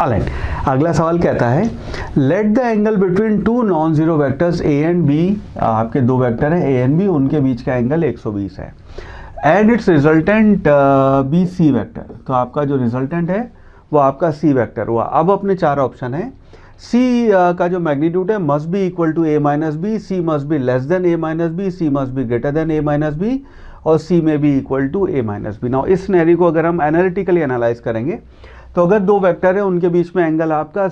Alright, अगला सवाल कहता है let the angle between two non zero vectors A and B, आपके दो वेक्टर हैं ए एंड बी, उनके बीच का एंगल 120 है and it's resultant be C vector. तो आपका जो रिजल्टेंट है वो आपका सी वेक्टर हुआ। अब अपने चार ऑप्शन है, सी का जो मैग्नीट्यूड है must be equal to A minus B, C must be less than A minus B, C must be greater than A minus B और सी में be equal to A minus B. Now इस scenario को अगर हम analytically analyse करेंगे तो अगर दो वेक्टर है उनके बीच में एंगल आपका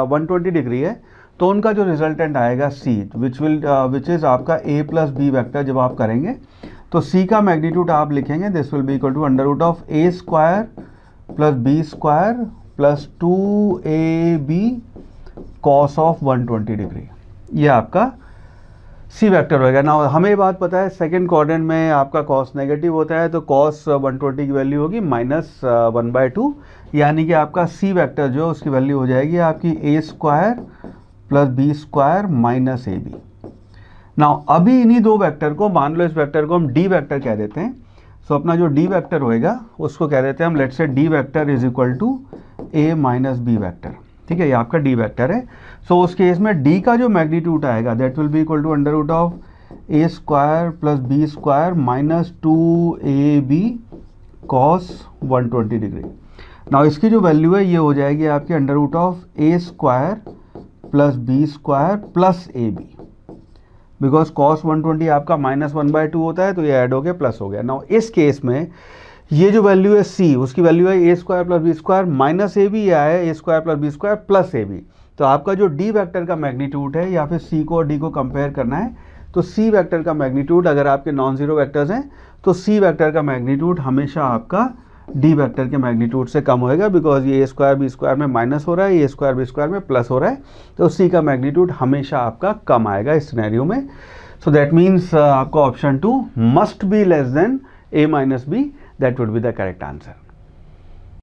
120 डिग्री है तो उनका जो रिजल्टेंट आएगा सी विच इज़ आपका ए प्लस बी वेक्टर। जब आप करेंगे तो सी का मैग्नीट्यूड आप लिखेंगे this will be equal to under root of A square plus B square plus 2ab cos of 120 degree, ये आपका सी वेक्टर होएगा। ना हमें ये बात पता है सेकंड क्वाड्रेंट में आपका कॉस नेगेटिव होता है तो कॉस 120 की वैल्यू होगी -1/2, यानी कि आपका सी वेक्टर जो उसकी वैल्यू हो जाएगी आपकी A square plus B square minus A B. Now अभी इन्हीं दो वेक्टर को मान लो, इस वेक्टर को हम डी वेक्टर कह देते हैं। सो अपना जो डी वेक्टर होएगा उसको कह देते हैं हम let's say D vector is equal to A minus B vector. ठीक है, ये आपका डी वेक्टर है। सो उस केस में डी का जो मैग्नीट्यूड आएगा that will be equal to under root of A square plus B square minus 2ab cos 120 degree. Now इसकी जो वैल्यू है ये हो जाएगी आपकी under root of A square plus B square plus A B, because cos 120 आपका -1/2 होता है तो ये ऐड हो गया प्लस हो गया। नाउ इस केस में ये जो वैल्यू है सी उसकी वैल्यू है A square plus B square minus A B, या है A square plus B square plus A B. तो आपका जो डी वेक्टर का मैग्नीट्यूड है या फिर सी को और डी को कंपेयर करना है तो सी वेक्टर का मैग्नीट्यूड अगर आपके नॉन जीरो वेक्टर्स हैं तो सी वेक्टर का मैग्नीट्यूड हमेशा आपका डी वेक्टर के मैग्नीट्यूड से कम होएगा, बिकॉज ये ए स्क्वायर बी स्क्वायर में माइनस हो रहा है, ए स्क्वायर बी स्क्वायर में प्लस हो रहा है, तो सी का मैग्नीट्यूड हमेशा आपका कम आएगा इस सिनेरियो में। सो दैट मीन्स आपका option 2 must be less then a minus b, that would be the correct answer.